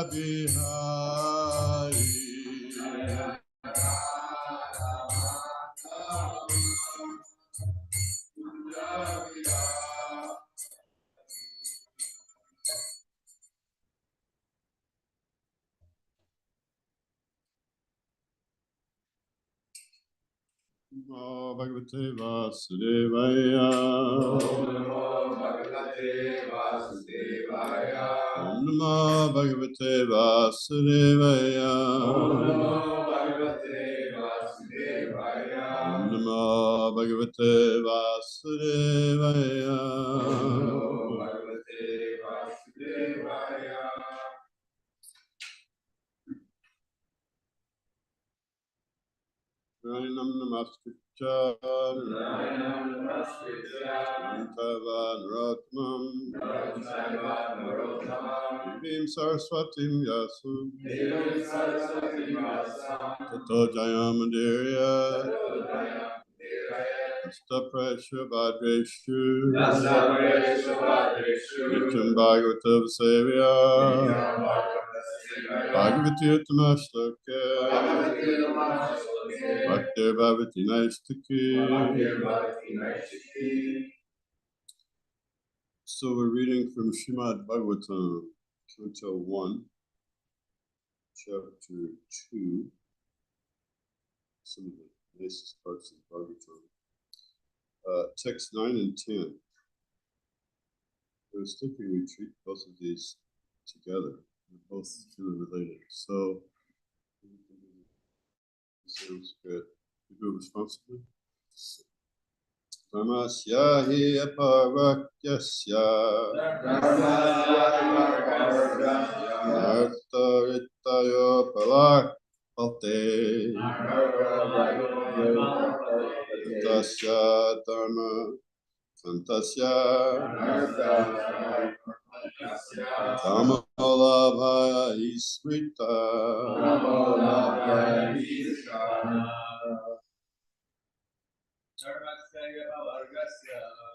Bihari. Namo Bhagavate Vasudevaya. Namo Bhagavate Vasudevaya. Namo Bhagavate Vasudevaya. Namo Bhagavate Vasudevaya. Namo Bhagavate Vasudevaya. Namo Bhagavate Vasudevaya. Nainam Namaskritya. Nainam Namaskritya. Nantava Narottamam. Narottamam Narottamam. Devim Saraswatim Yasu. Devim Saraswati Vyasa. Tato Jayamandirya. Tato Jayamandiraya. Astaprasya Bhadreshu. Astaprasya Bhadreshu. Nityam Bhagavatam Sevya. Nityam Bhagavata Sevaya. Bhagavati Uttamaśloke. Bhagavati Uttamaśloke. Bhaktir Bhavati Naistaki. Bhaktir Bhavati Naistaki. So we're reading from Srimad Bhagavatam, Canto 1, Chapter 2, some of the nicest parts of Bhagavatam. Text 9 and 10. I was thinking we treat both of these together. They're both really related. So, sounds good. You do it responsibly. Dharmasya hi apavakyasya. Dharmasya Dharmasya. Nartaritayo pavakpate. Tasya dharma kantasya. Kamalabhaya ismrita.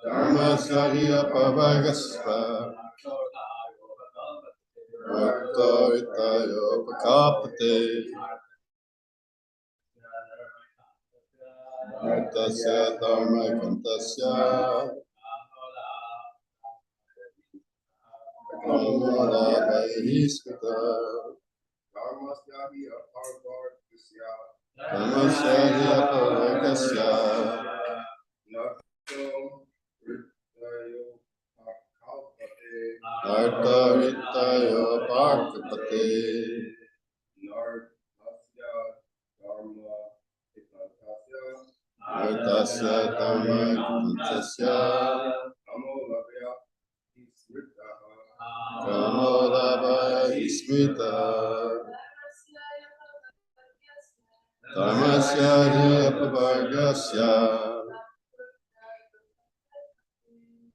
Dharmasya hi apavagasya. Nartaritayo pakapate. Tasya dharma kantasya. Kamalabhaya ismrita. Dharmasya hi apavagasya. Nartaritayo pakapate. Nartasya dharma kantasya. Kamalabhaya ismrita. Dharmasya hi apavagasya.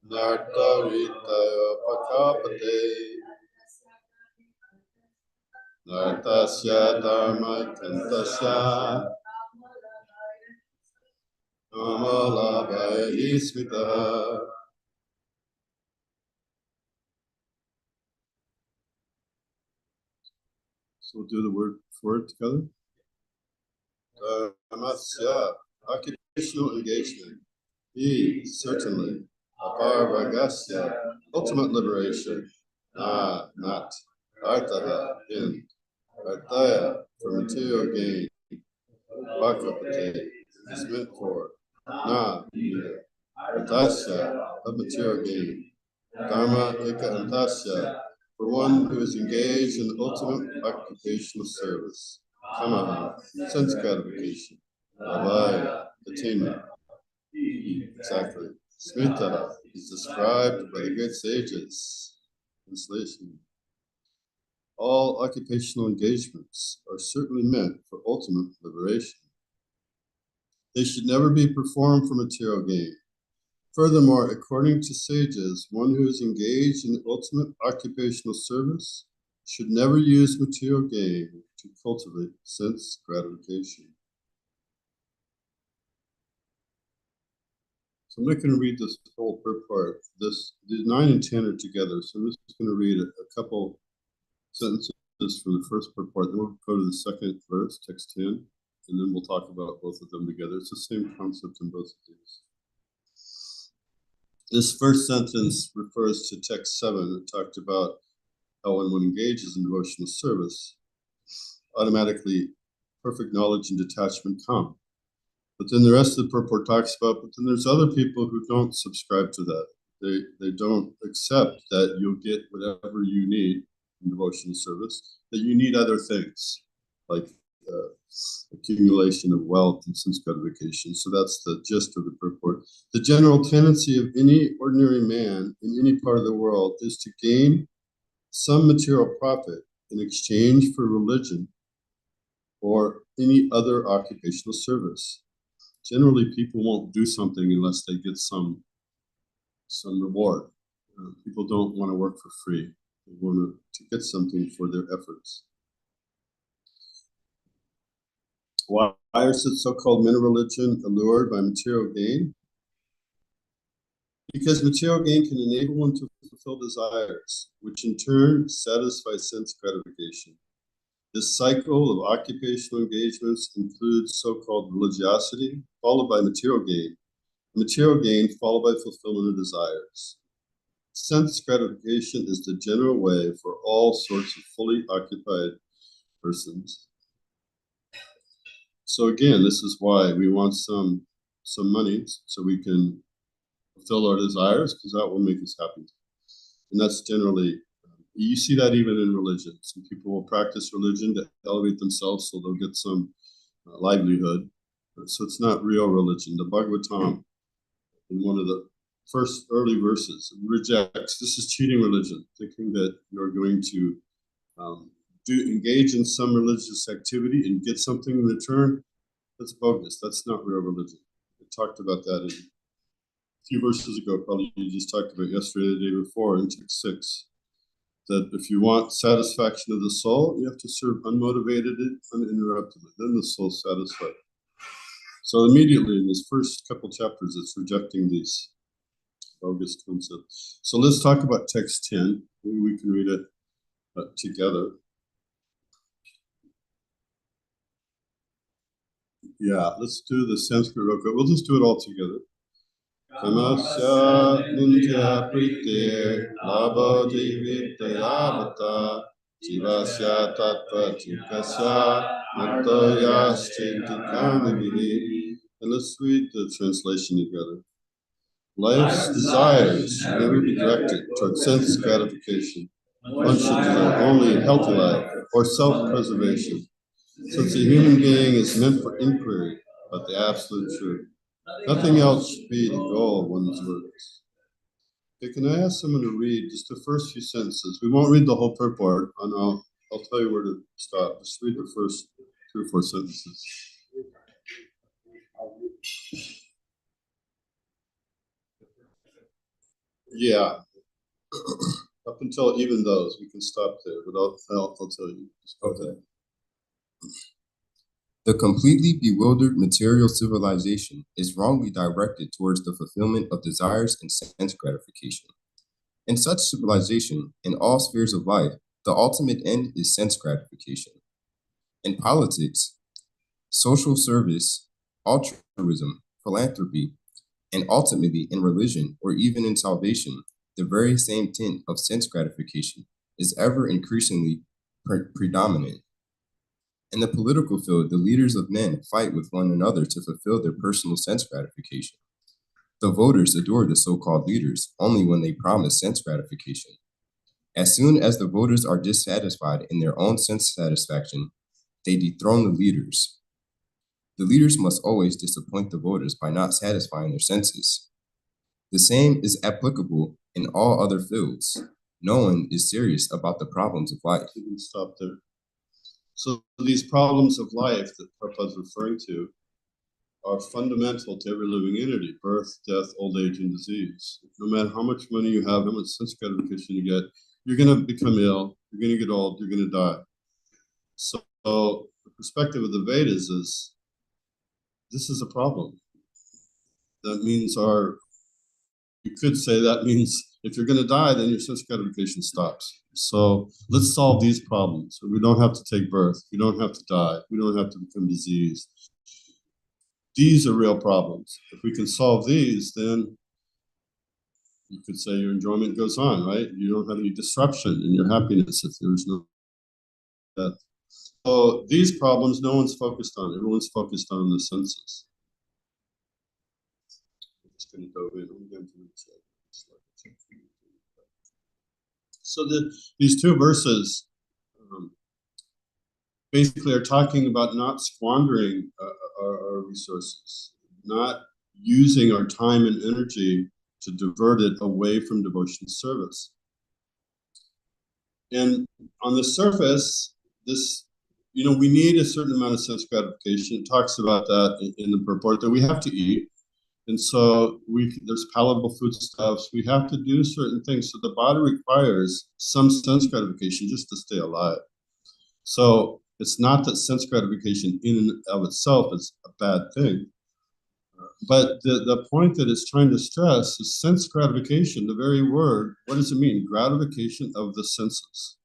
Nartaritayo pakapate. Nartasya dharma kantasya. Kamalabhaya ismrita. So we'll do the word for it together. Dharmasya, occupational engagement. Certainly. Aparvagasya, ultimate liberation. Not. Artha, in. Arthaya, for material gain. Vakapate, is meant for. Neither. Artasya, of material gain. Dharma eka antasya, for one who is engaged in ultimate occupational service. Kamaha, sense gratification. Abhaya, attainment. Exactly. Smrita is described by the good sages. Translation. All occupational engagements are certainly meant for ultimate liberation. They should never be performed for material gain. Furthermore, according to sages, one who is engaged in ultimate occupational service should never use material gain to cultivate sense gratification. So I'm not going to read this whole per part. These 9 and 10 are together, so I'm just going to read a couple sentences this for the first purport. Then we'll go to the second verse, text 10, and then we'll talk about both of them together. It's the same concept in both of these. This first sentence refers to text 7. It talked about how when one engages in devotional service, automatically perfect knowledge and detachment come. But then the rest of the purport talks about, but then there's other people who don't subscribe to that. They don't accept that you'll get whatever you need in devotional service, that you need other things, like accumulation of wealth and sense gratification. So that's the gist of the purport. The general tendency of any ordinary man in any part of the world is to gain some material profit in exchange for religion or any other occupational service. Generally, people won't do something unless they get some reward. People don't want to work for free. They want to get something for their efforts. Why is it so-called men of religion allured by material gain? Because material gain can enable one to fulfill desires, which in turn satisfy sense gratification. This cycle of occupational engagements includes so-called religiosity, followed by material gain followed by fulfillment of desires. Sense gratification is the general way for all sorts of fully occupied persons. So again, this is why we want some money so we can fulfill our desires, because that will make us happy. And that's generally, you see that even in religion. Some people will practice religion to elevate themselves so they'll get some livelihood. So it's not real religion. The Bhagavatam, in one of the first early verses, rejects, this is cheating religion, thinking that you're going to engage in some religious activity and get something in return. That's bogus. That's not real religion. We talked about that in a few verses ago, probably you just talked about yesterday, the day before, in text 6. That if you want satisfaction of the soul, you have to serve unmotivated and uninterruptedly. Then the soul's satisfied. So immediately in this first couple chapters, it's rejecting these bogus concepts. So let's talk about text 10. Maybe we can read it together. Yeah, let's do the Sanskrit real quick. We'll just do it all together. Kamasya nindya prite labha jivityayavata jivasya tattva chikasya matoyaschintikanamini. And let's read the translation together. Life's desires should never be directed toward sense gratification. One should desire only a healthy life or self-preservation, since a human being is meant for inquiry about the absolute truth. Nothing else should be the goal of one's works. Okay, can I ask someone to read just the first few sentences? We won't read the whole purport, and I'll tell you where to stop. Just read the first 3 or 4 sentences. Yeah. Up until even those, we can stop there, but I'll tell you. Okay. The completely bewildered material civilization is wrongly directed towards the fulfillment of desires and sense gratification. In such civilization, in all spheres of life, the ultimate end is sense gratification. In politics, social service, altruism, philanthropy, and ultimately in religion or even in salvation, the very same tint of sense gratification is ever increasingly predominant. In the political field, the leaders of men fight with one another to fulfill their personal sense gratification. The voters adore the so-called leaders only when they promise sense gratification. As soon as the voters are dissatisfied in their own sense satisfaction, they dethrone the leaders. The leaders must always disappoint the voters by not satisfying their senses. The same is applicable in all other fields. No one is serious about the problems of life. You can stop there. So these problems of life that Prabhupada is referring to are fundamental to every living entity: birth, death, old age, and disease. No matter how much money you have, how much sense gratification you get, you're going to become ill, you're going to get old, you're going to die. So the perspective of the Vedas is, this is a problem. That means you could say that means if you're going to die, then your sense gratification stops. So let's solve these problems. So we don't have to take birth. We don't have to die. We don't have to become diseased. These are real problems. If we can solve these, then you could say your enjoyment goes on, right? You don't have any disruption in your happiness if there's no death. So these problems, no one's focused on. Everyone's focused on the senses. I'm just going to go in. So these two verses basically are talking about not squandering our resources, not using our time and energy to divert it away from devotion service. And on the surface, this, we need a certain amount of sense gratification. It talks about that in the purport, that we have to eat. And so there's palatable foodstuffs. We have to do certain things. So the body requires some sense gratification just to stay alive. So it's not that sense gratification in and of itself is a bad thing. But the point that it's trying to stress is sense gratification, the very word. What does it mean? Gratification of the senses.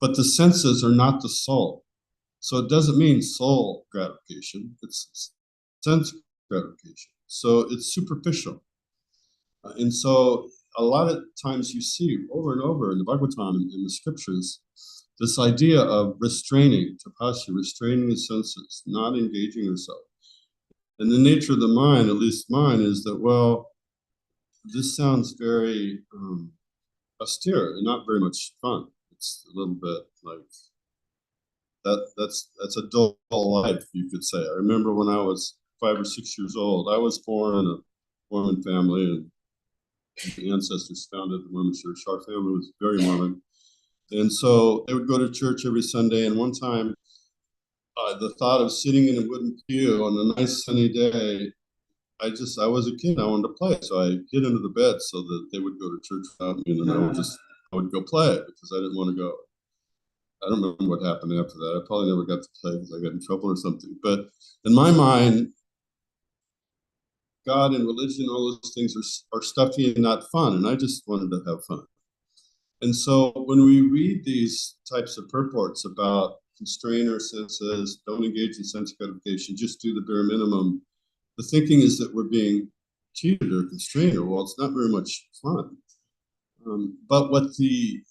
But the senses are not the soul. So it doesn't mean soul gratification. It's sense gratification. So it's superficial. And so a lot of times you see over and over in the Bhagavatam and in the scriptures, this idea of restraining, tapasya, restraining the senses, not engaging yourself. And the nature of the mind, at least mine, is that, well, this sounds very austere and not very much fun. It's a little bit like that's a dull life, you could say. I remember when I was 5 or 6 years old, I was born in a Mormon family, and the ancestors founded the Mormon church. Our family was very Mormon. And so they would go to church every Sunday. And one time, the thought of sitting in a wooden pew on a nice sunny day, I was a kid. I wanted to play. So I hid under the bed so that they would go to church without me. And then I would go play because I didn't want to go. I don't remember what happened after that. I probably never got to play because I got in trouble or something. But in my mind, God and religion, all those things are stuffy and not fun. And I just wanted to have fun. And so when we read these types of purports about constrain our senses, don't engage in sense gratification, just do the bare minimum, the thinking is that we're being cheated or constrained, or, well, it's not very much fun. But what the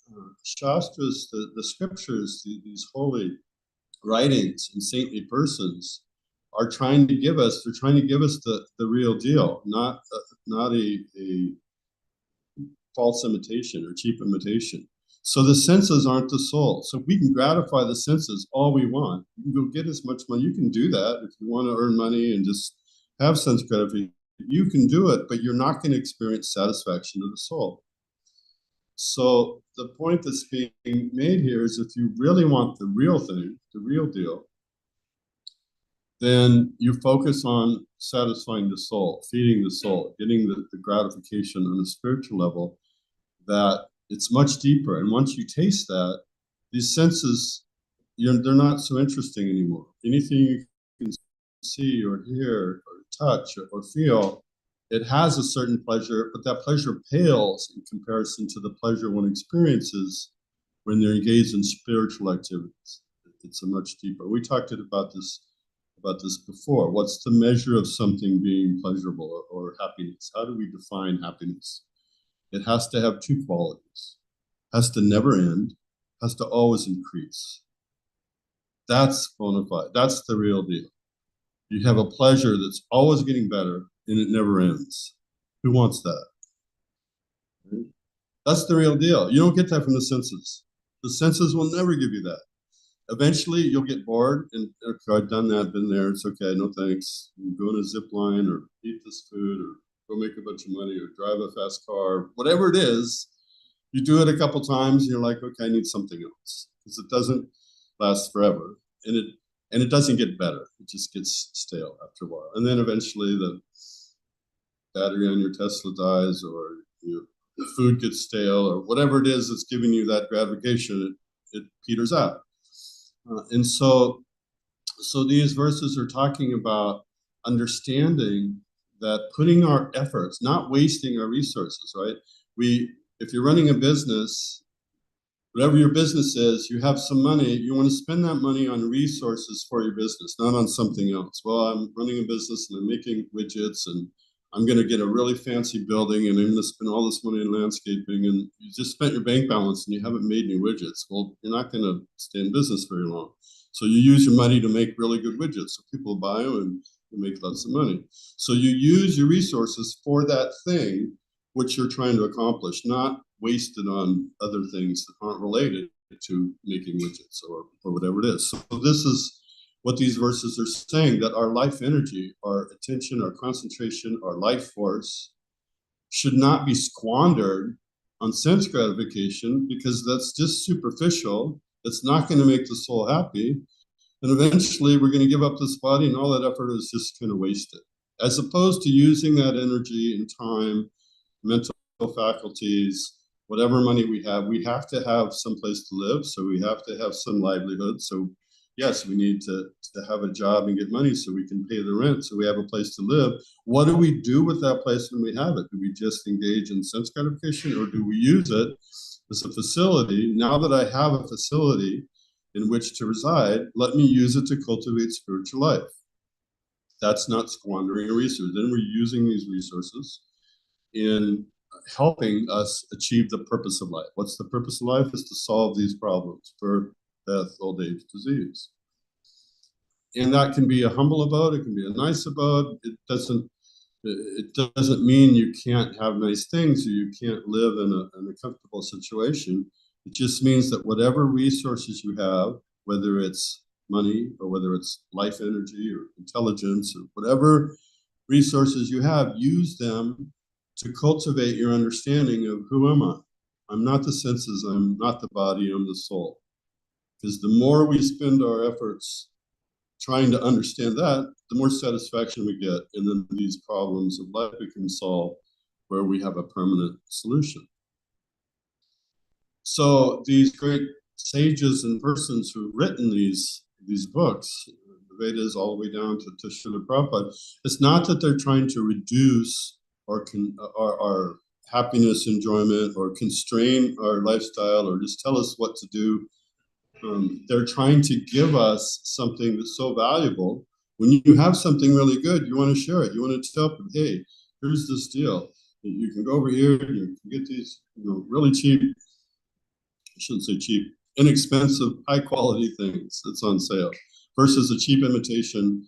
Shastras, the scriptures, these holy writings and saintly persons are trying to give us, they're trying to give us the real deal, not a false imitation or cheap imitation. So the senses aren't the soul. So we can gratify the senses all we want. You can go get as much money. You can do that if you want to earn money and just have sense gratification. You can do it, but you're not going to experience satisfaction of the soul. So the point that's being made here is if you really want the real thing, the real deal, then you focus on satisfying the soul, feeding the soul, getting the gratification on a spiritual level, that it's much deeper. And once you taste that, these senses, they're not so interesting anymore. Anything you can see or hear or touch or feel, it has a certain pleasure, but that pleasure pales in comparison to the pleasure one experiences when they're engaged in spiritual activities. It's a much deeper. We talked about this before. What's the measure of something being pleasurable or happiness? How do we define happiness? It has to have two qualities. It has to never end, has to always increase. That's bona fide. That's the real deal. You have a pleasure that's always getting better and it never ends. Who wants that? Right? That's the real deal. You don't get that from the senses. The senses will never give you that. Eventually, you'll get bored and, okay, I've done that, been there, it's okay, no thanks. You go on a zip line or eat this food or go make a bunch of money or drive a fast car, whatever it is, you do it a couple times and you're like, okay, I need something else. Because it doesn't last forever. And it doesn't get better. It just gets stale after a while. And then eventually the battery on your Tesla dies, or the food gets stale, or whatever it is that's giving you that gratification, it peters out. And so these verses are talking about understanding that putting our efforts, not wasting our resources, right? If you're running a business, Whatever your business is, you have some money, you want to spend that money on resources for your business, not on something else. Well, I'm running a business and I'm making widgets and I'm going to get a really fancy building and I'm going to spend all this money in landscaping, and you just spent your bank balance and you haven't made any widgets. Well, you're not going to stay in business very long. So you use your money to make really good widgets so people buy them and you make lots of money. So you use your resources for that thing which you're trying to accomplish, not wasted on other things that aren't related to making widgets or whatever it is. So this is what these verses are saying, that our life energy, our attention, our concentration, our life force should not be squandered on sense gratification, because that's just superficial. It's not going to make the soul happy. And eventually we're going to give up this body and all that effort is just kind of wasted. As opposed to using that energy and time, mental faculties, whatever money we have to have some place to live. So we have to have some livelihood. So yes, we need to have a job and get money so we can pay the rent, so we have a place to live. What do we do with that place when we have it? Do we just engage in sense gratification, or do we use it as a facility? Now that I have a facility in which to reside, let me use it to cultivate spiritual life. That's not squandering a resource. Then we're using these resources in helping us achieve the purpose of life. What's the purpose of life? Is to solve these problems: birth, death, old age, disease. And that can be a humble abode, it can be a nice abode. It doesn't mean you can't have nice things or you can't live in a comfortable situation. It just means that whatever resources you have, whether it's money or whether it's life energy or intelligence or whatever resources you have, use them to cultivate your understanding of who am I? I'm not the senses, I'm not the body, I'm the soul. Because the more we spend our efforts trying to understand that, the more satisfaction we get, and then these problems of life we can solve where we have a permanent solution. So these great sages and persons who've written these books, the Vedas all the way down to Srila Prabhupada, it's not that they're trying to reduce our happiness, enjoyment, or constrain our lifestyle, or just tell us what to do. They're trying to give us something that's so valuable. When you have something really good, you want to share it. You want to tell them, hey, here's this deal. You can go over here, you can get these, really cheap, I shouldn't say cheap, inexpensive, high quality things that's on sale versus a cheap imitation.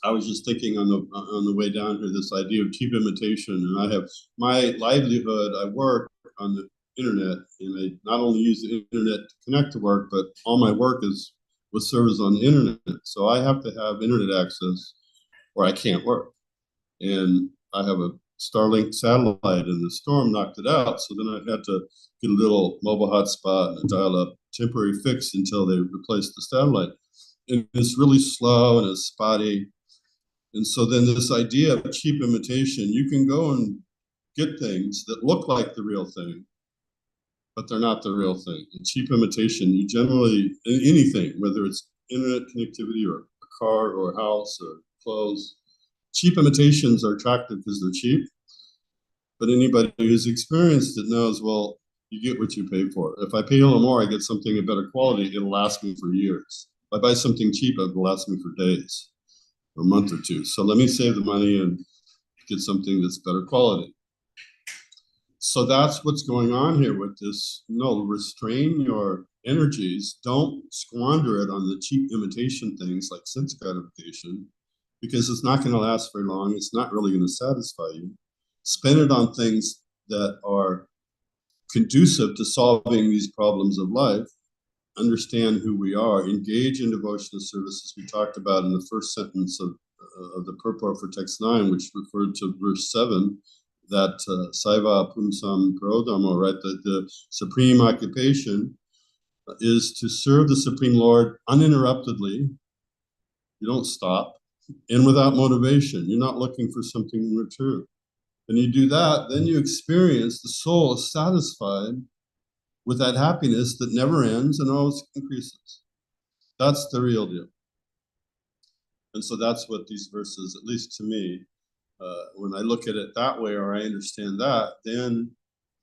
I was just thinking on the way down here, this idea of cheap imitation, and I have my livelihood. I work on the internet, and I not only use the internet to connect to work, but all my work is with servers on the internet. So I have to have internet access, or I can't work. And I have a Starlink satellite, and the storm knocked it out. So then I had to get a little mobile hotspot and a dial-up temporary fix until they replaced the satellite. And it's really slow and it's spotty. And so then this idea of cheap imitation, you can go and get things that look like the real thing, but they're not the real thing. In cheap imitation, you generally, anything, whether it's internet connectivity or a car or a house or clothes, cheap imitations are attractive because they're cheap. But anybody who's experienced it knows, well, you get what you pay for. If I pay a little more, I get something of better quality, it'll last me for years. If I buy something cheap, it'll last me for days or a month or two. So let me save the money and get something that's better quality. So that's what's going on here with this. No, restrain your energies. Don't squander it on the cheap imitation things like sense gratification, because it's not going to last very long. It's not really going to satisfy you. Spend it on things that are conducive to solving these problems of life. Understand who we are. Engage in devotional services we talked about in the first sentence of the purport for text 9, which referred to verse 7, that Saiva Pumsam Prodamo, right? That the supreme occupation is to serve the Supreme Lord uninterruptedly. You don't stop, and without motivation. You're not looking for something in return. And you do that, then you experience the soul is satisfied with that happiness that never ends and always increases. That's the real deal. And so that's what these verses, at least to me, when I look at it that way, or I understand that, then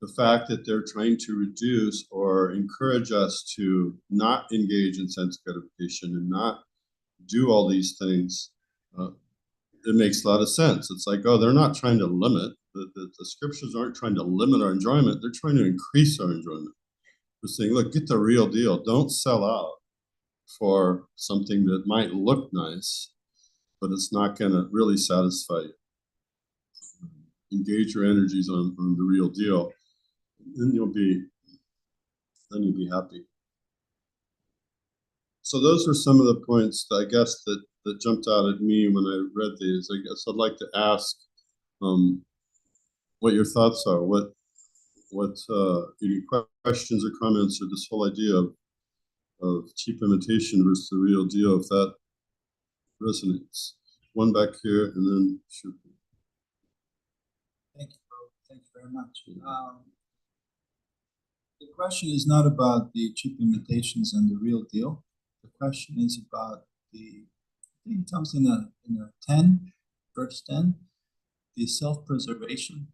the fact that they're trying to reduce or encourage us to not engage in sense gratification and not do all these things, it makes a lot of sense. It's like, oh, they're not trying to limit. The scriptures aren't trying to limit our enjoyment. They're trying to increase our enjoyment. They're saying, look, get the real deal. Don't sell out for something that might look nice, but it's not going to really satisfy you. Engage your energies on the real deal. Then you'll be happy. So those are some of the points that I guess that jumped out at me when I read these. I guess I'd like to ask what your thoughts are. What any questions or comments, or this whole idea of cheap imitation versus the real deal, if that resonates. One back here, and then shoot. Thank you, bro. Thank you very much. The question is not about the cheap imitations and the real deal. The question is about I think it comes in a 10, verse 10, the self-preservation.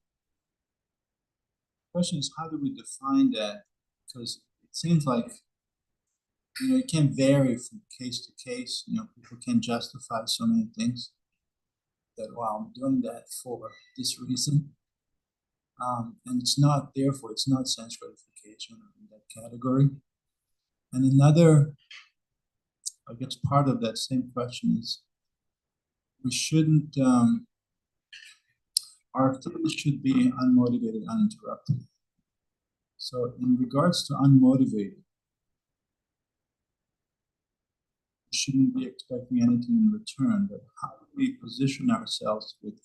The question is, how do we define that? Because it seems like, it can vary from case to case. People can justify so many things that, well, I'm doing that for this reason. And it's not sense gratification in that category. And another, I guess, part of that same question is, we shouldn't, our activities should be unmotivated, uninterrupted. So in regards to unmotivated, we shouldn't be expecting anything in return, but how do we position ourselves with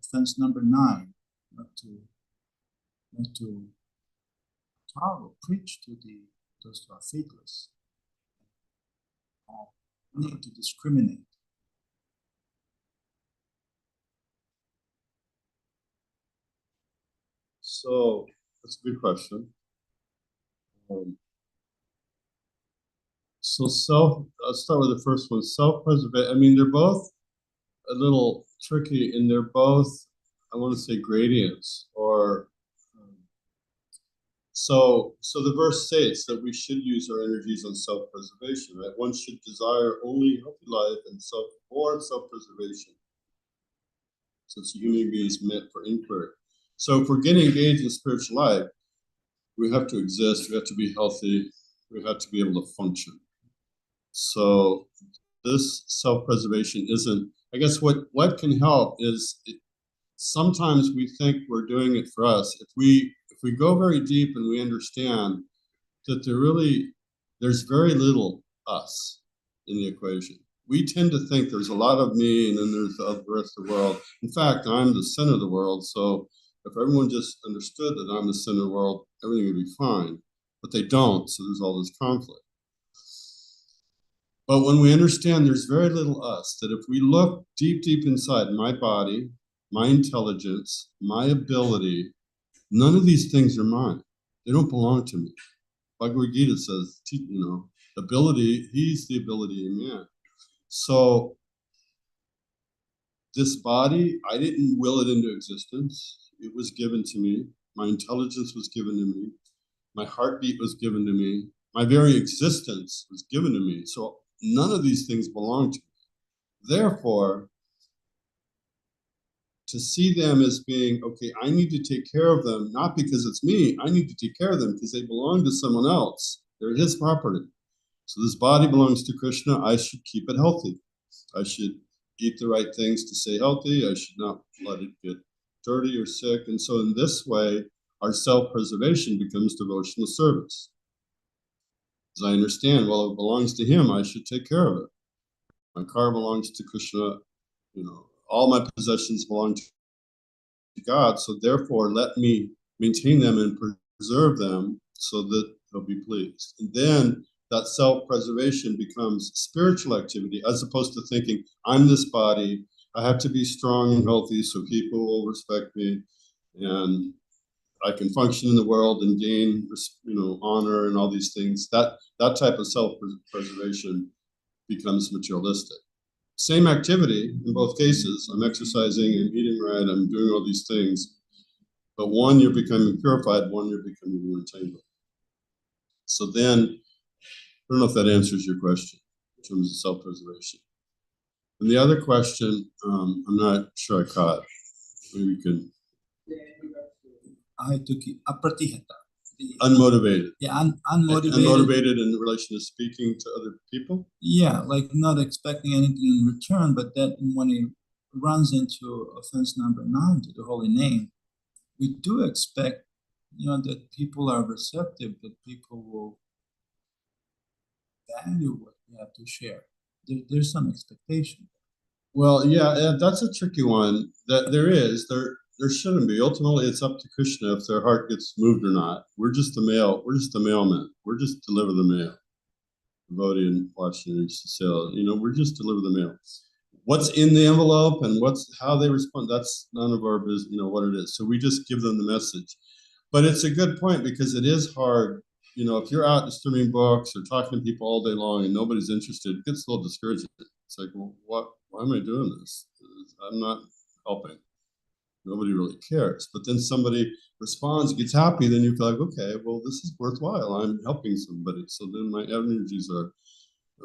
offense number 9, not to talk or preach to those who are faithless. We need to discriminate. So that's a good question. I'll start with the first one. Self-preservation. I mean, they're both a little tricky, and they're both, I want to say, gradients, or so the verse states that we should use our energies on self-preservation, right? One should desire only healthy life and self-preservation. So it's a human being is meant for inquiry. So if we're getting engaged in spiritual life, we have to exist, we have to be healthy, we have to be able to function. So this self-preservation isn't, I guess what can help is, sometimes we think we're doing it for us. If we go very deep and we understand that there's very little us in the equation. We tend to think there's a lot of me, and then there's the rest of the world. In fact, I'm the center of the world, so if everyone just understood that I'm the center of the world, everything would be fine. But they don't, so there's all this conflict. But when we understand there's very little us, that if we look deep, deep inside my body, my intelligence, my ability, none of these things are mine. They don't belong to me. Bhagavad Gita says, ability, he's the ability in man. So this body, I didn't will it into existence. It was given to me. My intelligence was given to me. My heartbeat was given to me. My very existence was given to me. So none of these things belong to me. Therefore, to see them as being, okay, I need to take care of them, not because it's me, I need to take care of them because they belong to someone else. They're his property. So this body belongs to Krishna, I should keep it healthy. I should eat the right things to stay healthy. I should not let it get dirty or sick. And so in this way, our self-preservation becomes devotional service. As I understand, well, it belongs to him, I should take care of it. My car belongs to Krishna, all my possessions belong to God, so therefore let me maintain them and preserve them so that he'll be pleased. And then that self-preservation becomes spiritual activity, as opposed to thinking, I'm this body, I have to be strong and healthy so people will respect me, and I can function in the world and gain, honor and all these things. That type of self-preservation becomes materialistic. Same activity in both cases. I'm exercising, I'm eating right, I'm doing all these things, But one, you're becoming purified, one, you're becoming more entangled. So then, I don't know if that answers your question in terms of self-preservation. And the other question, I'm not sure I caught. Maybe you can. I took it apratihata. Unmotivated. Yeah, unmotivated. Unmotivated in relation to speaking to other people? Yeah, like not expecting anything in return, but then when it runs into offense number 9 to the holy name, we do expect, that people are receptive, that people will value what we have to share. There's some expectation. Well, yeah, that's a tricky one. That there shouldn't be. Ultimately, it's up to Krishna if their heart gets moved or not. We're just the mail. We're just the mailman. We're just deliver the mail. Devotee in Washington used to say, we're just deliver the mail. What's in the envelope and how they respond, that's none of our business, what it is. So we just give them the message. But it's a good point because it is hard. If you're out distributing books or talking to people all day long and nobody's interested, it gets a little discouraging. It's like, well, why am I doing this? I'm not helping. Nobody really cares. But then somebody responds, gets happy, then you feel like, okay, well, this is worthwhile. I'm helping somebody. So then my energies are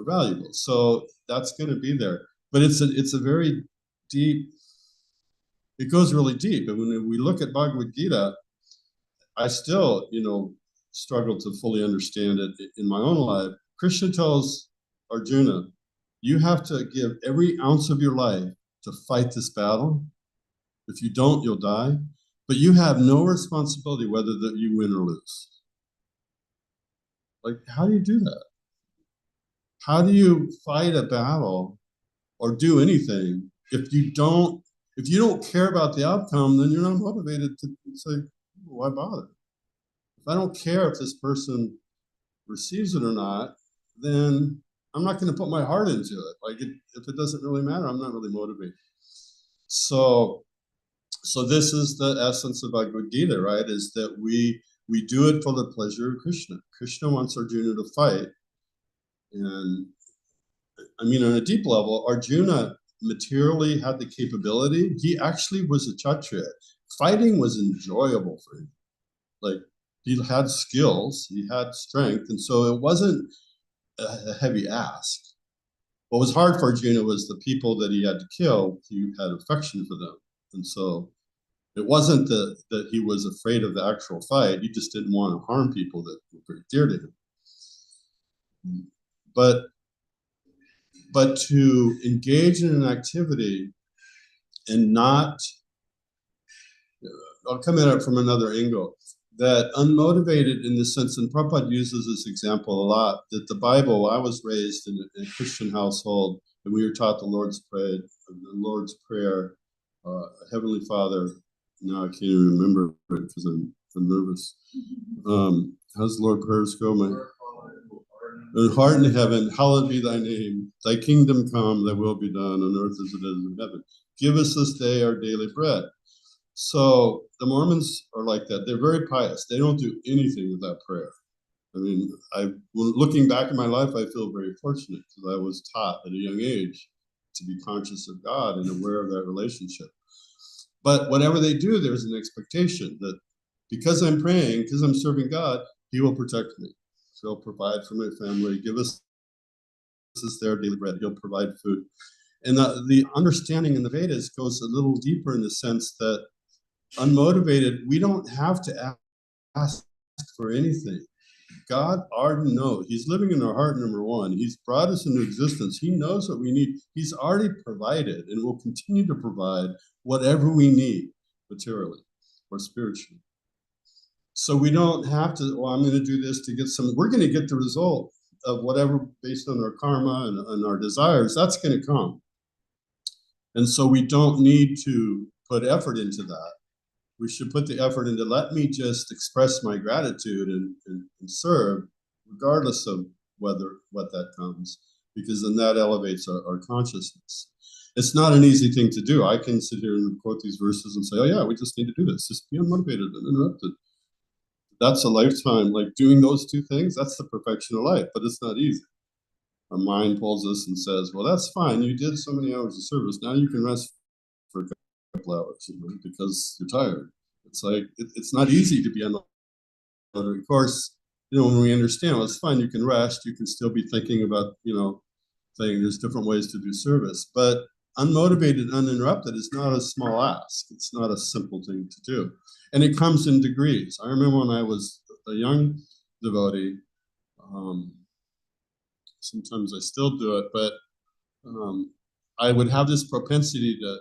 valuable. So that's going to be there. But it's a very deep, it goes really deep. And when we look at Bhagavad Gita, I still, struggle to fully understand it in my own life. Krishna tells Arjuna, you have to give every ounce of your life to fight this battle. If you don't, you'll die. But you have no responsibility whether that you win or lose. Like, how do you do that? How do you fight a battle or do anything if you don't care about the outcome? Then you're not motivated to say, why bother? If I don't care if this person receives it or not, then I'm not going to put my heart into it. Like, if it doesn't really matter, I'm not really motivated. So this is the essence of Bhagavad Gita, right? Is that we do it for the pleasure of Krishna. Krishna wants Arjuna to fight. And I mean, on a deep level, Arjuna materially had the capability. He actually was a Kshatriya. Fighting was enjoyable for him. Like, he had skills, he had strength, and so it wasn't a heavy ask. What was hard for Arjuna was the people that he had to kill. He had affection for them, and so it wasn't that he was afraid of the actual fight. He just didn't want to harm people that were pretty dear to him. But to engage in an activity and not, I'll come at it from another angle. That unmotivated in the sense, and Prabhupada uses this example a lot, that the Bible, I was raised in a Christian household, and we were taught the Lord's Prayer, Heavenly Father, now I can't even remember it because I'm nervous. How's the Lord's prayers go? And heart in heaven, hallowed be thy name. Thy kingdom come, thy will be done on earth as it is in heaven. Give us this day our daily bread. So the Mormons are like that. They're very pious. They don't do anything without prayer. I mean, looking back in my life, I feel very fortunate because I was taught at a young age to be conscious of God and aware of that relationship. But whatever they do, there's an expectation that because I'm praying, because I'm serving God, He will protect me. He'll provide for my family, give us their daily bread. He'll provide food. And the understanding in the Vedas goes a little deeper in the sense that unmotivated, we don't have to ask for anything. God already knows. He's living in our heart, number one. He's brought us into existence. He knows what we need. He's already provided and will continue to provide whatever we need materially or spiritually. So we don't have to, I'm going to do this to get some, we're going to get the result of whatever based on our karma and our desires, that's going to come. And so we don't need to put effort into that. We should put the effort into, let me just express my gratitude and serve, regardless of what that comes, because then that elevates our consciousness. It's not an easy thing to do. I can sit here and quote these verses and say, oh yeah, we just need to do this. Just be unmotivated and interrupted. That's a lifetime, like doing those two things, that's the perfection of life, but it's not easy. Our mind pulls us and says, well, that's fine. You did so many hours of service. Now you can rest for a couple hours, because you're tired. It's like it's not easy to be unmotivated. Of course, when we understand, well, it's fine. You can rest. You can still be thinking about, saying there's different ways to do service. But unmotivated, uninterrupted is not a small ask. It's not a simple thing to do, and it comes in degrees. I remember when I was a young devotee. Sometimes I still do it, but I would have this propensity to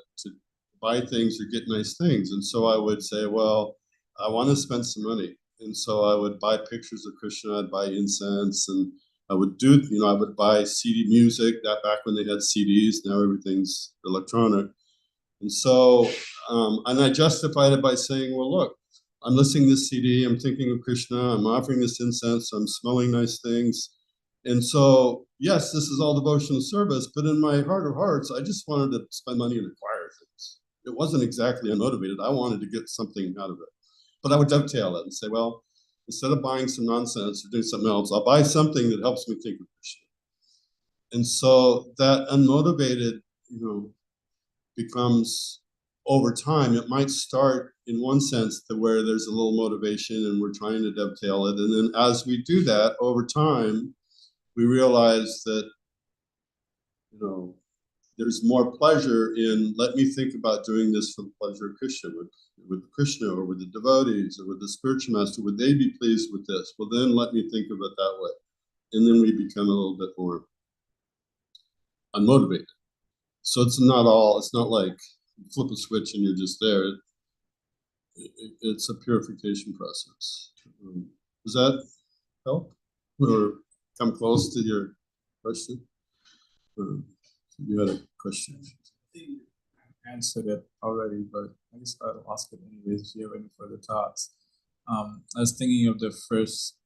buy things or get nice things. And so I would say, well, I want to spend some money. And so I would buy pictures of Krishna, I'd buy incense, and I would I would buy CD music, that back when they had CDs, now everything's electronic. And so, and I justified it by saying, well, look, I'm listening to this CD, I'm thinking of Krishna, I'm offering this incense, I'm smelling nice things. And so, yes, this is all devotional service, but in my heart of hearts, I just wanted to spend money and acquire things. It wasn't exactly unmotivated. I wanted to get something out of it. But I would dovetail it and say, well, instead of buying some nonsense or doing something else, I'll buy something that helps me think of Krishna. And so that unmotivated, becomes over time, it might start in one sense to where there's a little motivation and we're trying to dovetail it. And then as we do that over time, we realize that, there's more pleasure in, let me think about doing this for the pleasure of Krishna, with Krishna or with the devotees or with the spiritual master. Would they be pleased with this? Well, then let me think of it that way. And then we become a little bit more unmotivated. So it's not like you flip a switch and you're just there. It's a purification process. Does that help or come close to your question? You had a question. I think you answered it already, but I guess I'll ask it anyways if you have any further thoughts. I was thinking of the first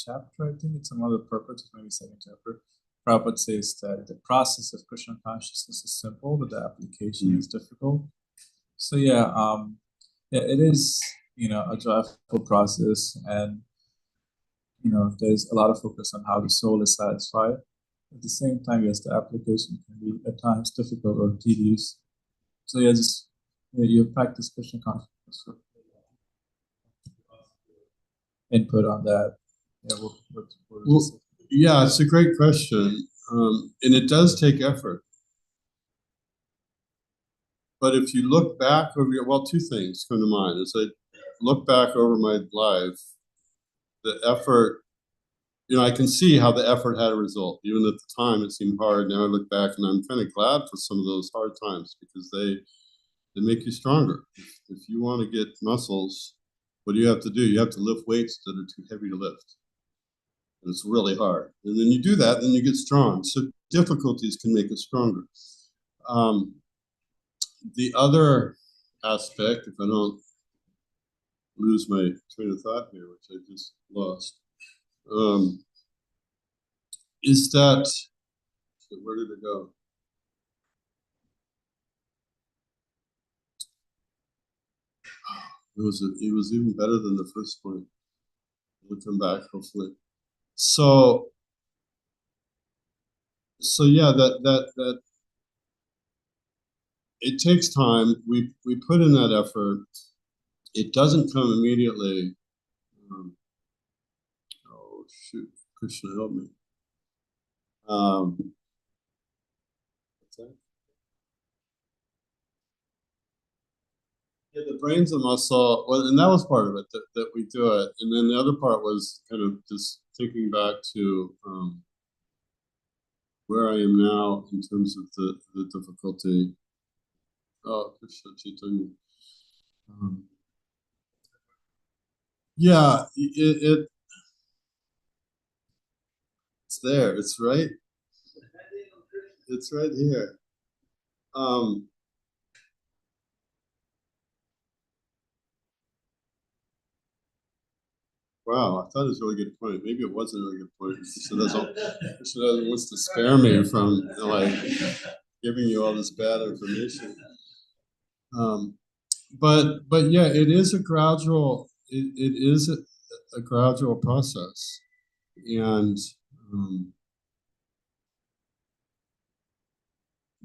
chapter, I think it's some other purpose, maybe second chapter. Prabhupada says that the process of Krishna consciousness is simple, but the application is difficult. So it is, a joyful process, and there's a lot of focus on how the soul is satisfied. At the same time, yes, the application can be at times difficult or tedious. So you practice Krishna consciousness. Input on that. Yeah, it's a great question, and it does take effort. But if you look back over two things come to mind. As I look back over my life, the effort, I can see how the effort had a result. Even at the time, it seemed hard. Now I look back and I'm kind of glad for some of those hard times because they make you stronger. If you want to get muscles, what do? You have to lift weights that are too heavy to lift. And it's really hard. And then you do that, then you get strong. So difficulties can make us stronger. The other aspect, if I don't lose my train of thought here, which I just lost, is that, where did it go? It was even better than the first point. We'll come back hopefully. So yeah, that it takes time. We put in that effort. It doesn't come immediately. Oh shoot, Krishna help me. What's that? Yeah, the brain's a muscle. Well, and that was part of it, that we do it. And then the other part was kind of just thinking back to where I am now in terms of the difficulty. Oh, Krishna Chaitanya. Yeah, it's there. It's right. It's right here. Wow, I thought it was a really good point. Maybe it wasn't a really good point. Krishna doesn't wants to spare me from giving you all this bad information. But yeah, it is a gradual. It is a gradual process, and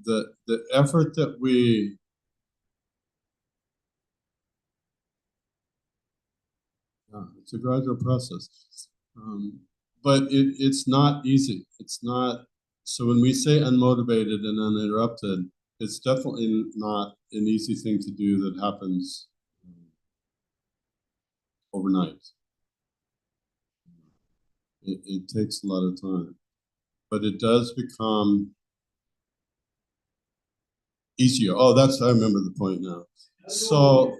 the effort that we It's a gradual process. But it's not easy. It's not, so when we say unmotivated and uninterrupted, it's definitely not an easy thing to do that happens overnight. It takes a lot of time, but it does become easier. Oh, I remember the point now. So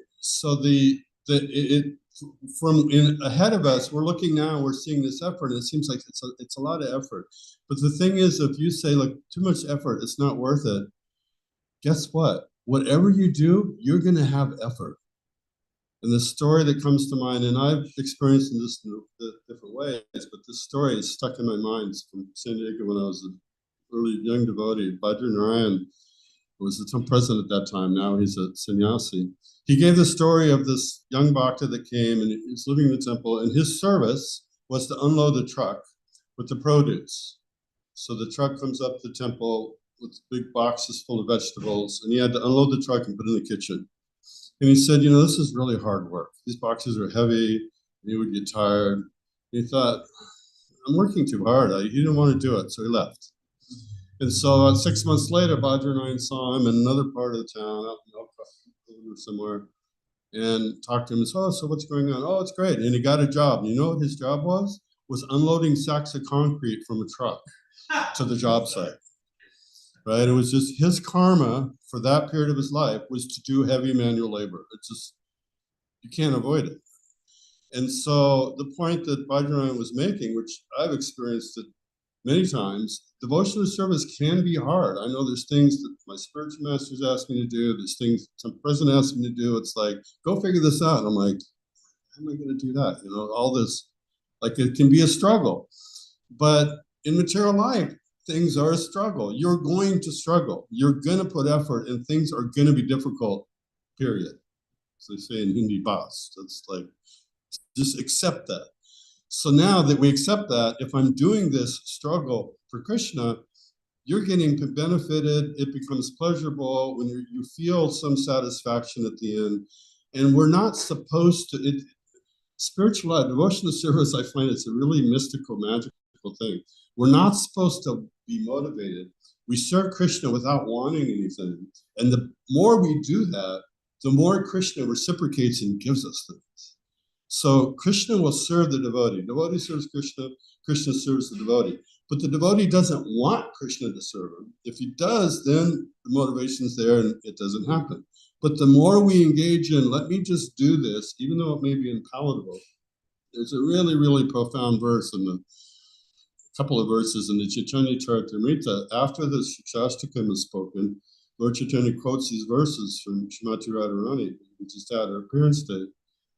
from ahead of us, we're looking now, we're seeing this effort, and it seems like it's a lot of effort. But the thing is, if you say, look, too much effort, it's not worth it, guess what? Whatever you do, you're gonna have effort. And the story that comes to mind, and I've experienced this in different ways, but this story is stuck in my mind. It's from San Diego when I was an early young devotee. Bhadra Narayan was the president at that time. Now he's a sannyasi. He gave the story of this young bhakta that came and he's living in the temple, and his service was to unload the truck with the produce. So the truck comes up the temple with big boxes full of vegetables, and he had to unload the truck and put it in the kitchen. And he said, this is really hard work. These boxes are heavy, and he would get tired. And he thought, I'm working too hard. He didn't want to do it, so he left. And so 6 months later, Bhadra Narayan saw him in another part of the town, out in somewhere, and talked to him and said, oh, so what's going on? Oh, it's great. And he got a job. And you know what his job was? Was unloading sacks of concrete from a truck to the job site. Right? It was just his karma for that period of his life was to do heavy manual labor. It's just, you can't avoid it. And so the point that Bhadra Narayan was making, which I've experienced it many times, devotional service can be hard. I know there's things that my spiritual masters ask me to do. There's things some president asked me to do. It's like, go figure this out. And I'm like, how am I going to do that? All this, like it can be a struggle. But in material life, things are a struggle. You're going to struggle. You're going to put effort, and things are going to be difficult, period. So they say in Hindi, bas. That's like, just accept that. So now that we accept that, if I'm doing this struggle for Krishna, you're getting benefited. It becomes pleasurable when you feel some satisfaction at the end. And we're not supposed to, spiritual life, devotional service, I find it's a really mystical, magical thing. We're not supposed to be motivated. We serve Krishna without wanting anything. And the more we do that, the more Krishna reciprocates and gives us things. So Krishna will serve the devotee. Devotee serves Krishna, Krishna serves the devotee. But the devotee doesn't want Krishna to serve him. If he does, then the motivation's there and it doesn't happen. But the more we engage in, let me just do this, even though it may be unpalatable, there's a really, really profound verse in the couple of verses in the Chaitanya Charitamrita. After the Shastakam is spoken, Lord Chaitanya quotes these verses from Srimati Radharani, which is at her appearance day.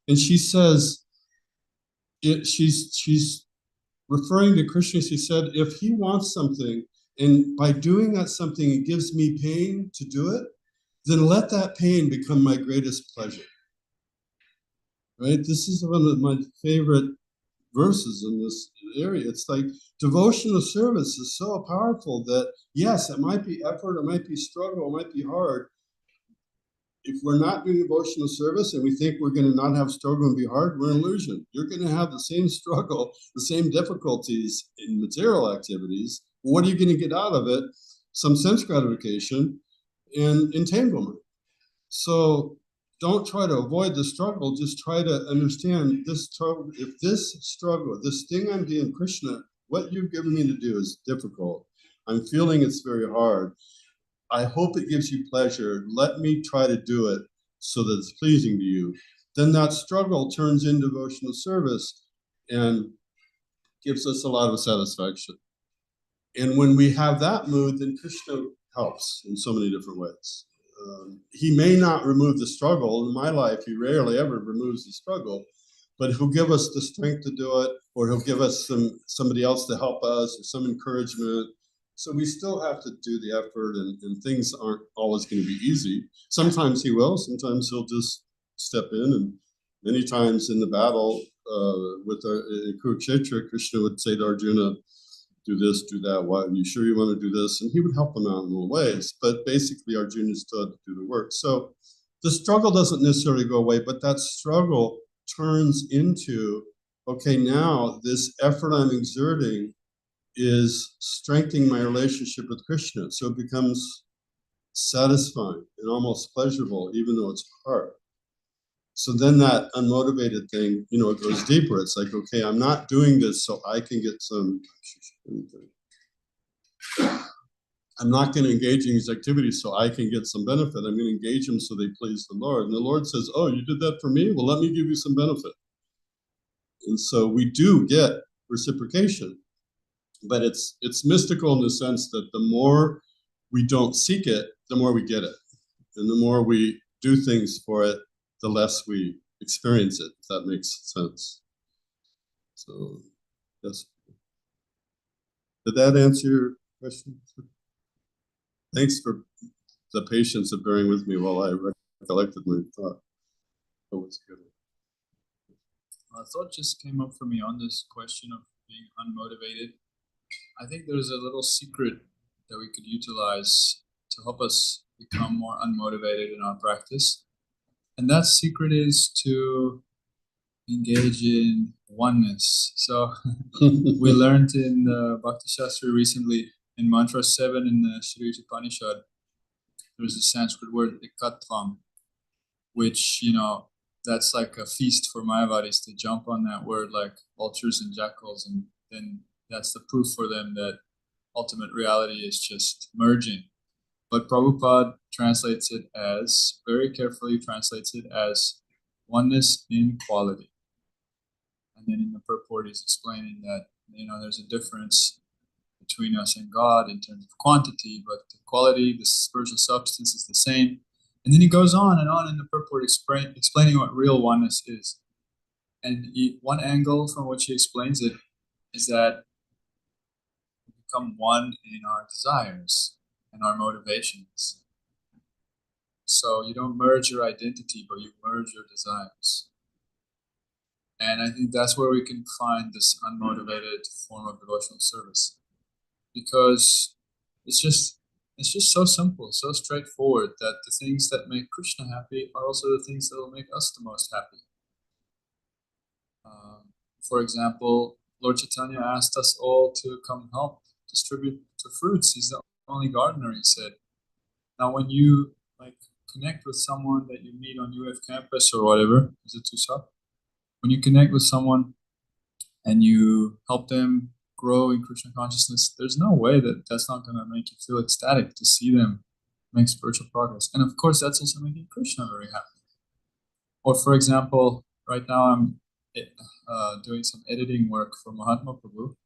And she says, she's referring to Krishna. She said, if he wants something, and by doing that something, it gives me pain to do it, then let that pain become my greatest pleasure. Right? This is one of my favorite verses in this area. It's like devotional service is so powerful that, yes, it might be effort, it might be struggle, it might be hard. If we're not doing devotional service and we think we're going to not have struggle and be hard, we're an illusion. You're going to have the same struggle, the same difficulties in material activities. What are you going to get out of it? Some sense gratification and entanglement. So don't try to avoid the struggle. Just try to understand this struggle. If this struggle, this thing I'm doing, Krishna, what you've given me to do is difficult. I'm feeling it's very hard. I hope it gives you pleasure. Let me try to do it so that it's pleasing to you. Then that struggle turns into devotional service and gives us a lot of satisfaction. And when we have that mood, then Krishna helps in so many different ways. He may not remove the struggle. In my life, he rarely ever removes the struggle, but he'll give us the strength to do it, or he'll give us somebody else to help us, or some encouragement. So we still have to do the effort, and things aren't always going to be easy. Sometimes he will, sometimes he'll just step in, and many times in the battle with Kurukshetra, Krishna would say to Arjuna, do this, do that, why, are you sure you want to do this? And he would help them out in little ways, but basically Arjuna still had to do the work. So the struggle doesn't necessarily go away, but that struggle turns into okay, now this effort I'm exerting is strengthening my relationship with Krishna. So it becomes satisfying and almost pleasurable, even though it's hard. So then that unmotivated thing, it goes deeper. It's like, okay, I'm not doing this so I can get some. I'm not going to engage in these activities so I can get some benefit. I'm going to engage them so they please the Lord. And the Lord says, oh, you did that for me? Well, let me give you some benefit. And so we do get reciprocation, but it's mystical in the sense that the more we don't seek it, the more we get it. And the more we do things for it, the less we experience it, if that makes sense. So, yes. Did that answer your question? Thanks for the patience of bearing with me while I recollected my thought. That was good. A thought just came up for me on this question of being unmotivated. I think there's a little secret that we could utilize to help us become more unmotivated in our practice. And that secret is to engage in oneness. So we learned in the Bhakti Shastra recently in Mantra 7 in the Shri Upanishad, there's a Sanskrit word, ikatvam, which, that's like a feast for Mayavadis to jump on that word like vultures and jackals. And then that's the proof for them that ultimate reality is just merging. But Prabhupada translates it as, very carefully translates it as oneness in quality. And then in the purport, he's explaining that, there's a difference between us and God in terms of quantity, but the quality, the spiritual substance is the same. And then he goes on in the purport explaining what real oneness is. And one angle from which he explains it is that we become one in our desires and our motivations. So you don't merge your identity, but you merge your desires. And I think that's where we can find this unmotivated form of devotional service. Because it's just so simple, so straightforward that the things that make Krishna happy are also the things that will make us the most happy. For example, Lord Chaitanya asked us all to come help distribute the fruits. He's the only gardener, he said. Now, when you connect with someone that you meet on UF campus or whatever, is it Tusap? When you connect with someone and you help them grow in Krishna consciousness, there's no way that that's not going to make you feel ecstatic to see them make spiritual progress. And of course, that's also making Krishna very happy. Or for example, right now I'm doing some editing work for Mahatma Prabhu.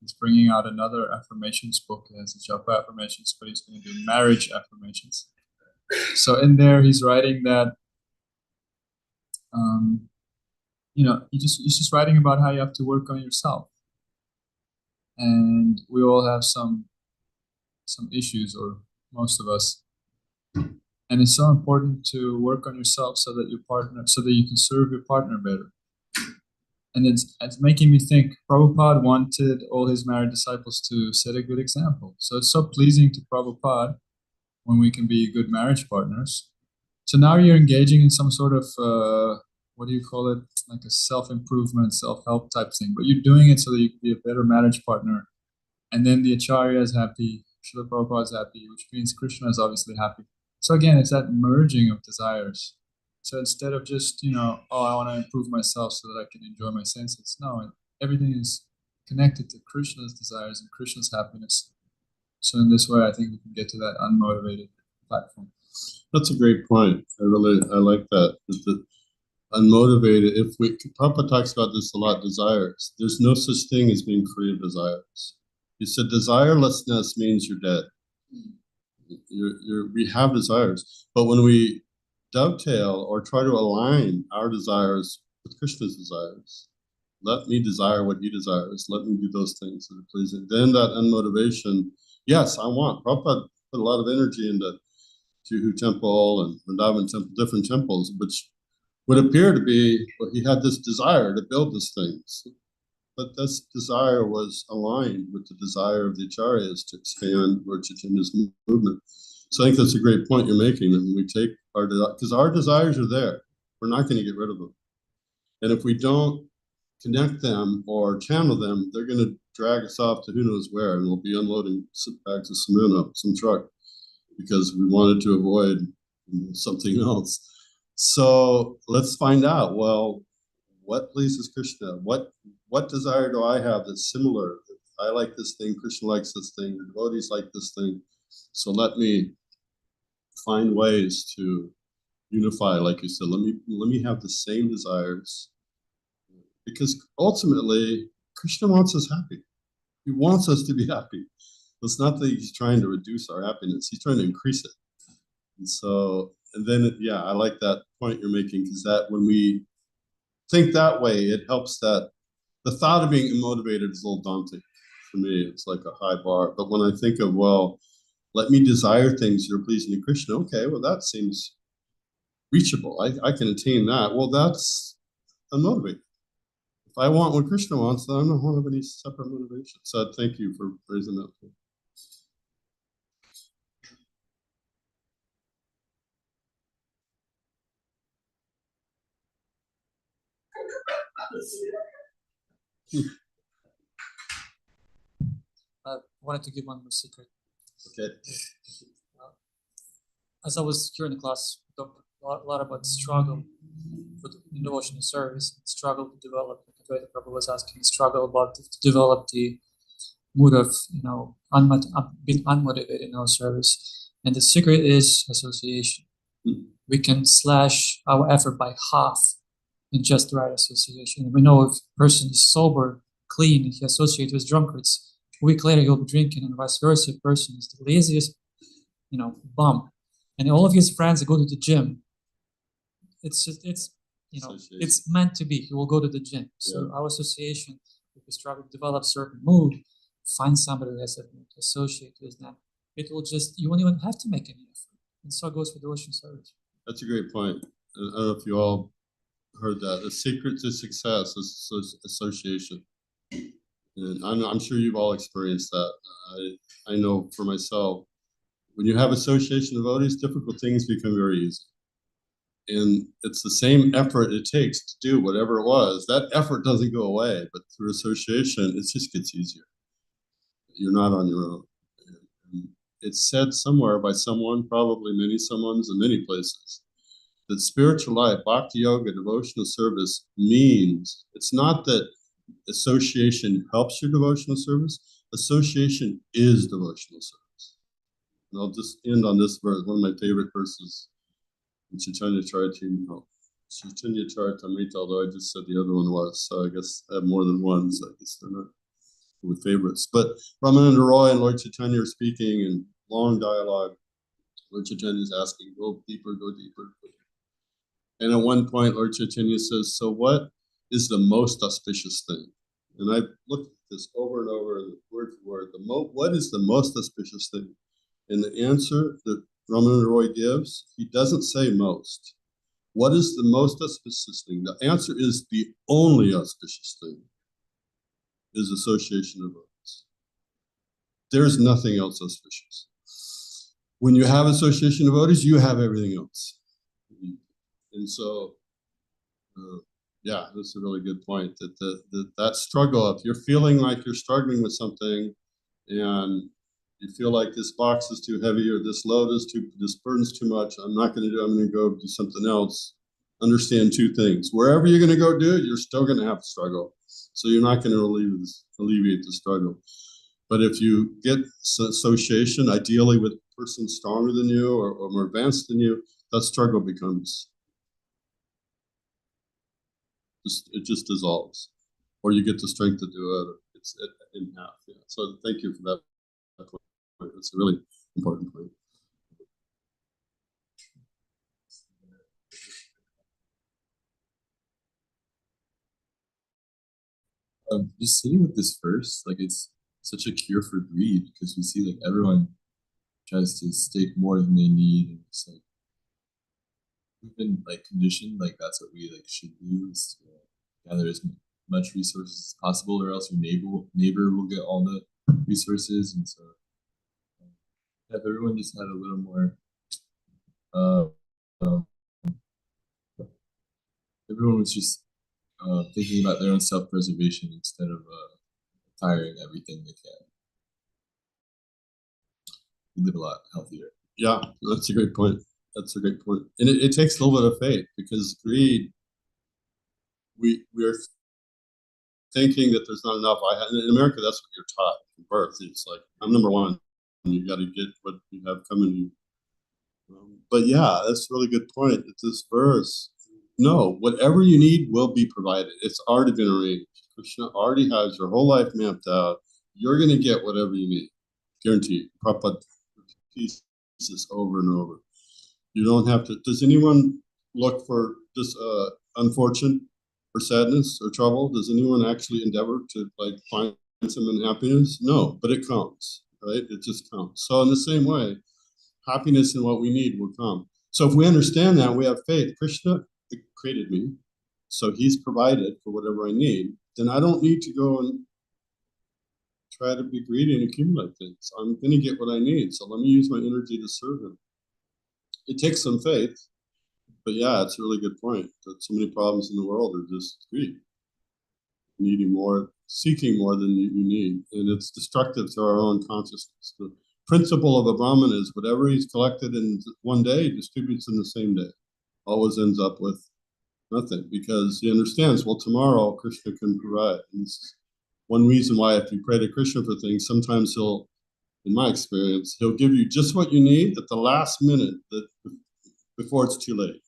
He's bringing out another affirmations book. It has the japa affirmations, but he's going to do marriage affirmations. So in there, he's writing that, he's just writing about how you have to work on yourself. And we all have some issues, or most of us. And it's so important to work on yourself so that you can serve your partner better. And it's making me think, Prabhupada wanted all his married disciples to set a good example. So it's so pleasing to Prabhupada when we can be good marriage partners. So now you're engaging in some sort of, what do you call it? Like a self-improvement, self-help type thing. But you're doing it so that you can be a better marriage partner. And then the Acharya is happy, Srila Prabhupada is happy, which means Krishna is obviously happy. So again, it's that merging of desires. So instead of just, I want to improve myself so that I can enjoy my senses. No, everything is connected to Krishna's desires and Krishna's happiness. So in this way, I think we can get to that unmotivated platform. That's a great point. I like that. The unmotivated, Prabhupada talks about this a lot, desires. There's no such thing as being free of desires. He said desirelessness means you're dead. We have desires, but when we dovetail or try to align our desires with Krishna's desires, let me desire what he desires, let me do those things that are pleasing, then that unmotivation, yes, Prabhupada put a lot of energy into Juhu Temple and Vrindavan Temple, different temples, which would appear to be, he had this desire to build these things. But this desire was aligned with the desire of the Acharyas to expand Lord Chaitanya's movement. So I think that's a great point you're making, that when we take because our desires are there, we're not going to get rid of them. And if we don't connect them or channel them, they're going to drag us off to who knows where, and we'll be unloading bags of cement up some truck because we wanted to avoid something else. So let's find out, well, what pleases Krishna? What desire do I have that's similar? I like this thing, Krishna likes this thing, the devotees like this thing. So let me find ways to unify, like you said. Let me have the same desires, because ultimately Krishna wants us happy. He wants us to be happy. It's not that he's trying to reduce our happiness; he's trying to increase it. And so, and then, yeah, I like that point you're making, because that when we think that way, it helps. That the thought of being unmotivated is a little daunting for me. It's like a high bar. But when I think of, well, let me desire things that are pleasing to Krishna, okay, well, that seems reachable. I can attain that. Well, that's unmotivated. If I want what Krishna wants, then I don't have any separate motivation. So thank you for raising that point. I wanted to give one more secret. Okay. As I was here in the class, we talked a lot about struggle with devotional service, struggle to develop. The Prabhu was asking, struggle about to develop the mood of being unmotivated in our service. And the secret is association. We can slash our effort by half in just the right association. We know if a person is sober, clean, he associates with drunkards, a week later he'll be drinking, and vice versa. If a person is the laziest, bum, and all of his friends go to the gym. It's meant to be. He will go to the gym. So our association, if we struggle to develop certain mood, find somebody who has a mood, associate with them. It will you won't even have to make any effort. And so it goes for devotion service. That's a great point. I don't know if you all heard that. The secret to success is association. And I'm sure you've all experienced that. I know for myself, when you have association of devotees, difficult things become very easy. And it's the same effort it takes to do whatever it was. That effort doesn't go away, but through association, it just gets easier. You're not on your own. And it's said somewhere by someone, probably many someones in many places, that spiritual life, bhakti yoga, devotional service means, it's not that association helps your devotional service. Association is devotional service. And I'll just end on this verse, one of my favorite verses in Chaitanya Charitamrita, although I just said the other one was, so I guess I have more than one, so I guess they're not with favorites. But Ramananda Roy and Lord Chaitanya are speaking in long dialogue. Lord Chaitanya is asking, go deeper, go deeper. And at one point, Lord Chaitanya says, so what is the most auspicious thing? And I've looked at this over and over, word for word. What is the most auspicious thing? And the answer that Ramananda Roy gives, he doesn't say most. What is the most auspicious thing? The answer is the only auspicious thing is association of devotees. There's nothing else auspicious. When you have association of devotees, you have everything else. And so, yeah, that's a really good point. That struggle, if you're feeling like you're struggling with something, and you feel like this box is too heavy, or this this burden's too much, I'm not going to do. I'm going to go do something else. Understand two things: wherever you're going to go do it, you're still going to have to struggle. So you're not going to alleviate the struggle. But if you get association, ideally with a person stronger than you or more advanced than you, that struggle becomes. It just dissolves, or you get the strength to do it. It's in half. Yeah. So thank you for that point. It's a really important point. Just sitting with this verse, like it's such a cure for greed, because we see like everyone tries to stake more than they need, and it's like we've been like conditioned, like that's what we like should do, is to gather as much resources as possible, or else your neighbor will get all the resources. And so if everyone just had a little more everyone was just thinking about their own self-preservation instead of tiring everything they can. You live a lot healthier. Yeah, that's a great point. That's a great point. And it takes a little bit of faith, because greed, we're thinking that there's not enough. In America, that's what you're taught from birth. It's like, I'm number one, and you got to get what you have coming to you. But yeah, that's a really good point. It's this verse. No, whatever you need will be provided. It's already been arranged. Krishna already has your whole life mapped out. You're going to get whatever you need. Guaranteed. Prabhupada repeats this over and over. You don't have to. Does anyone look for this unfortunate or sadness or trouble? Does anyone actually endeavor to like find some unhappiness? No, but it comes, right? It just comes. So in the same way, happiness and what we need will come. So if we understand that, we have faith. Krishna created me, so he's provided for whatever I need. Then I don't need to go and try to be greedy and accumulate things. I'm going to get what I need. So let me use my energy to serve him. It takes some faith, but yeah, it's a really good point. That so many problems in the world are just greed, needing more, seeking more than you need, and it's destructive to our own consciousness. The principle of a Brahmin is whatever he's collected in one day, he distributes in the same day. Always ends up with nothing, because he understands, well, tomorrow Krishna can provide. And it's one reason why if you pray to Krishna for things, sometimes he'll, in my experience, he'll give you just what you need at the last minute, that before it's too late.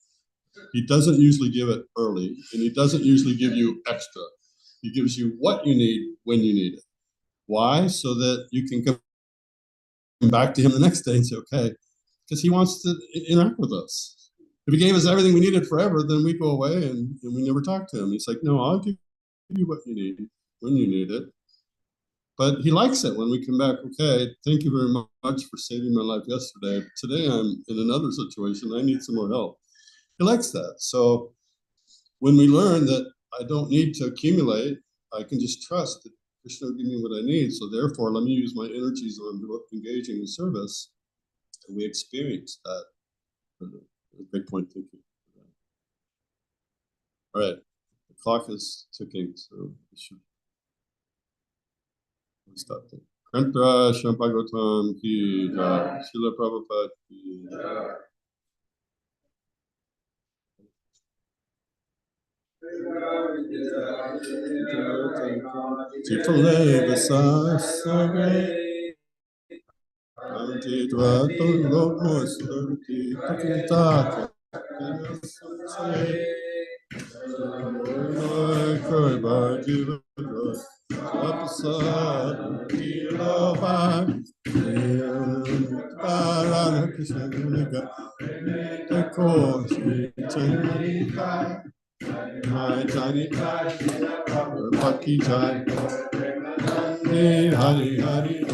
He doesn't usually give it early, and he doesn't usually give you extra. He gives you what you need when you need it. Why? So that you can come back to him the next day and say, okay, because he wants to interact with us. If he gave us everything we needed forever, then we go away and we never talk to him. He's like, no, I'll give you what you need when you need it. But he likes it when we come back, okay, thank you very much for saving my life yesterday. Today I'm in another situation, I need some more help. He likes that. So when we learn that I don't need to accumulate, I can just trust that Krishna will give me what I need. So therefore, let me use my energies on engaging in service. And we experience that. Great point, thank you. All right, the clock is ticking, so we should stop there. Kantra Shampagotam ki jai, Srila Prabhupada ki jai. Chitale Vasasage Anti Dvato Logosati Takita Hari Hari